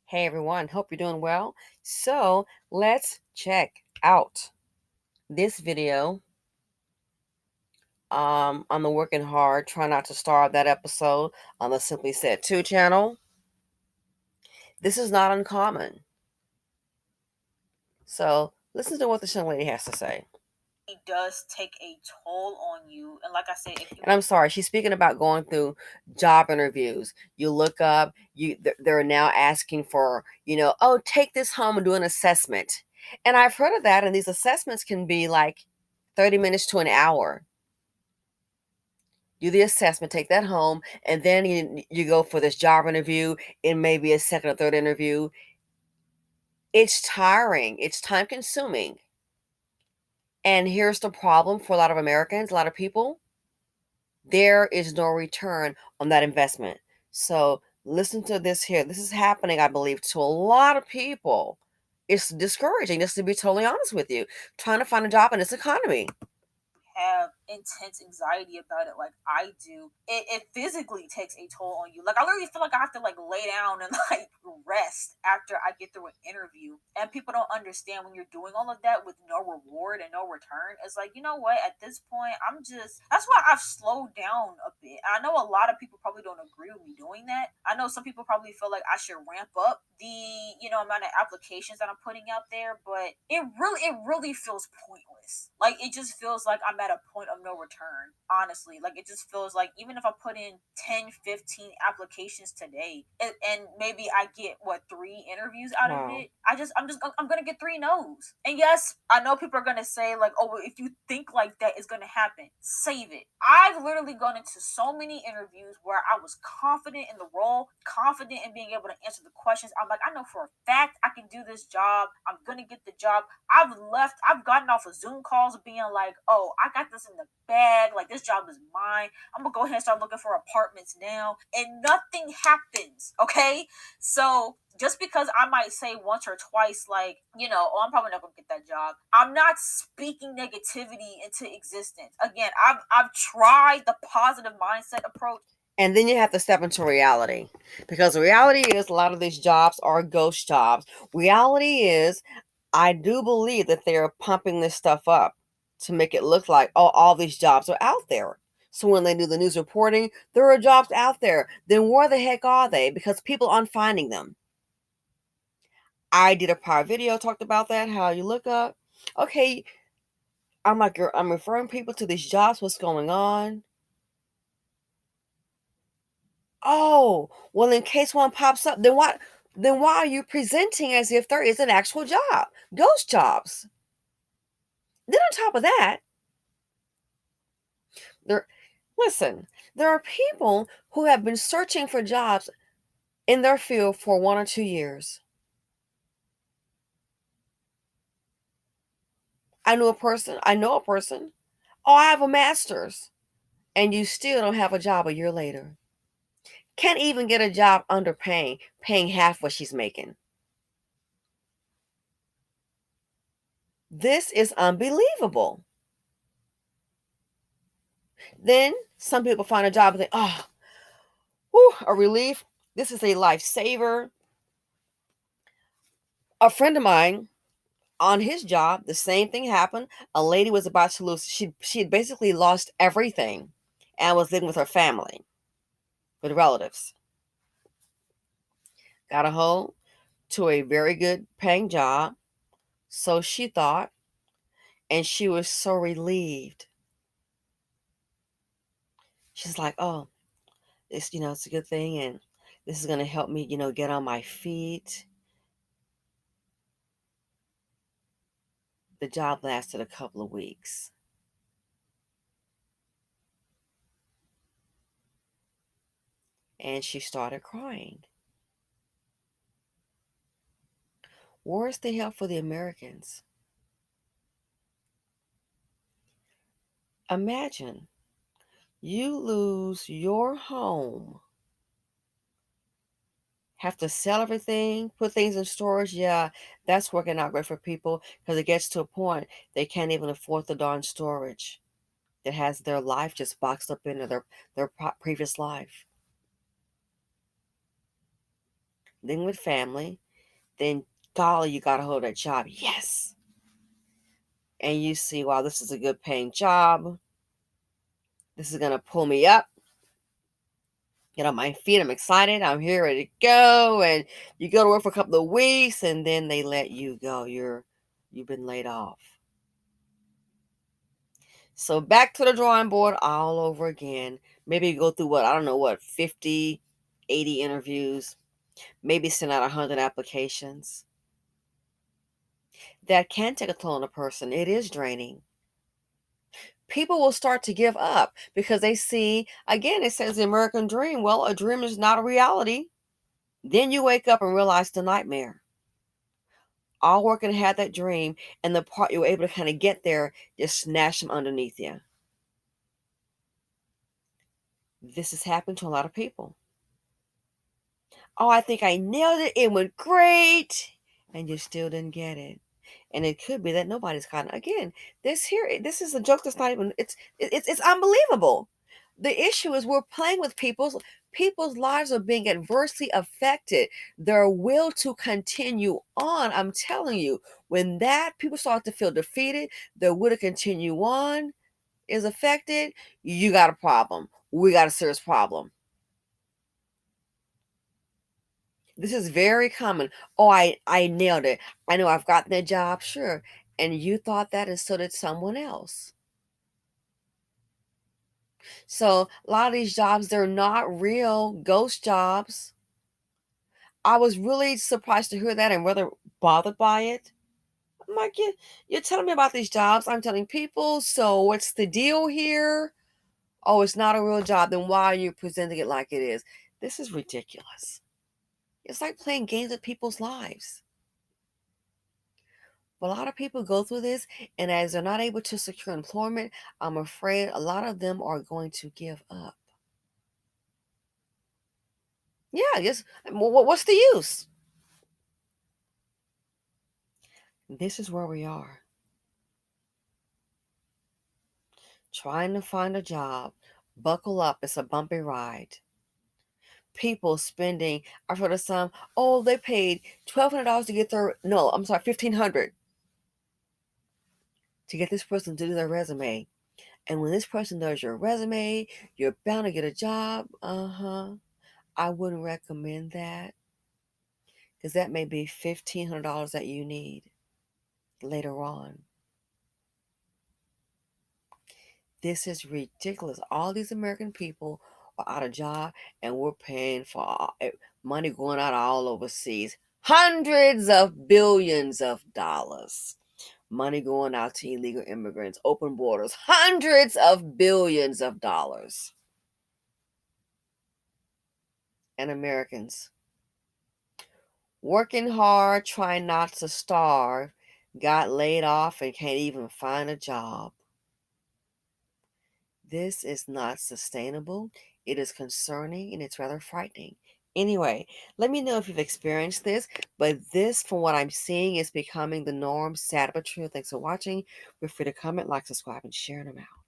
Hey everyone, hope you're doing well. So let's check out this video on the Working Hard, Try Not to Starve that episode on the Simply Said 2 channel. This is not uncommon. So listen to what this young lady has to say. It does take a toll on you. And like I said, if you And I'm sorry, she's speaking about going through job interviews. You look up, they're now asking for, oh, take this home and do an assessment. And I've heard of that, and these assessments can be like 30 minutes to an hour. Do the assessment, take that home, and then you go for this job interview. It may be a second or third interview. It's tiring, it's time consuming. And here's the problem for a lot of Americans, a lot of people. There is no return on that investment. So listen to this here. This is happening, I believe, to a lot of people. It's discouraging, just to be totally honest with you, trying to find a job in this economy. have intense anxiety about it like I do, it physically takes a toll on you. Like I literally feel like I have to like lay down and like rest after I get through an interview. And people don't understand when you're doing all of that with no reward and no return. It's like, you know what, at this point that's why I've slowed down a bit. I know a lot of people probably don't agree with me doing that. I know some people probably feel like I should ramp up the amount of applications that I'm putting out there, but it really feels pointless. Like it just feels like I'm at a point of no return, honestly. Like it just feels like even if I put in 10, 15 applications today, and maybe I get what, 3 interviews out of Wow. it, I'm gonna get 3 no's. And yes, I know people are gonna say like, oh, well, if you think like that is gonna happen, save it. I've literally gone into so many interviews where I was confident in the role, confident in being able to answer the questions. I'm like, I know for a fact I can do this job. I'm gonna get the job. I've gotten off of Zoom calls being like, oh, I got this in the bag. Like, this job is mine. I'm gonna go ahead and start looking for apartments now. And nothing happens, okay? So, just because I might say once or twice, like, oh, I'm probably not gonna get that job, I'm not speaking negativity into existence. Again, I've tried the positive mindset approach. And then you have to step into reality, because the reality is a lot of these jobs are ghost jobs. Reality is, I do believe that they're pumping this stuff up to make it look like, oh, all these jobs are out there. So when they do the news reporting, there are jobs out there. Then where the heck are they? Because people aren't finding them. I did a prior video, talked about that, how you look up. Okay, I'm referring people to these jobs. What's going on? Oh, well, in case one pops up, then what? Then why are you presenting as if there is an actual job? Ghost jobs. Then on top of that, there, listen, there are people who have been searching for jobs in their field for 1 or 2 years. I know a person. Oh, I have a master's, and you still don't have a job a year later. Can't even get a job paying half what she's making. This is unbelievable. Then some people find a job and think, oh, whew, a relief. This is a lifesaver. A friend of mine, on his job, the same thing happened. A lady was about to lose. She had basically lost everything, and was living with her family, with relatives. Got a hold to a very good paying job, so she thought, and she was so relieved. She's like, oh, it's a good thing, and this is going to help me, get on my feet. The job lasted a couple of weeks. And she started crying. Where's the help for the Americans? Imagine you lose your home, have to sell everything, put things in storage. Yeah, that's working out great for people, because it gets to a point they can't even afford the darn storage that has their life just boxed up into their previous life. then with family, then golly, you got a hold of that job. Yes. And you see, wow, this is a good paying job. This is going to pull me up, get on my feet. I'm excited. I'm here ready to go. And you go to work for a couple of weeks and then they let you go. You've been laid off. So back to the drawing board all over again. Maybe go through what, I don't know what, 50, 80 interviews, maybe send out 100 applications. That can take a toll on a person. It is draining. People will start to give up because they see, again, it says the American dream. Well, a dream is not a reality. Then you wake up and realize the nightmare. All working had that dream, and the part you were able to kind of get there just snatch them underneath you. This has happened to a lot of people. Oh, I think I nailed it. It went great. And you still didn't get it. And it could be that nobody's caught it. Again, this is a joke that's not even, it's unbelievable. The issue is we're playing with people's lives are being adversely affected. Their will to continue on, I'm telling you, when that people start to feel defeated, their will to continue on is affected, you got a problem. We got a serious problem. This is very common. Oh, I nailed it. I know I've gotten that job, sure. And you thought that, and so did someone else. So a lot of these jobs, they're not real ghost jobs. I was really surprised to hear that and rather bothered by it. I'm like, you're telling me about these jobs. I'm telling people. So what's the deal here? Oh, it's not a real job. Then why are you presenting it like it is? This is ridiculous. It's like playing games with people's lives. A lot of people go through this, and as they're not able to secure employment, I'm afraid a lot of them are going to give up. Yeah, just what's the use? This is where we are. Trying to find a job. Buckle up, it's a bumpy ride. People spending, I've heard of some, oh, they paid $1,200 to get their, no, I'm sorry, $1,500 to get this person to do their resume. And when this person does your resume, you're bound to get a job. I wouldn't recommend that because that may be $1,500 that you need later on. This is ridiculous. All these American people are out of job and we're paying for money going out all overseas. Hundreds of billions of dollars. Money going out to illegal immigrants, open borders, hundreds of billions of dollars. And Americans working hard, trying not to starve, got laid off and can't even find a job. This is not sustainable. It is concerning and it's rather frightening. Anyway, let me know if you've experienced this, but this, from what I'm seeing, is becoming the norm. Sad but true. Thanks for watching. Feel free to comment, like, subscribe, and share them out.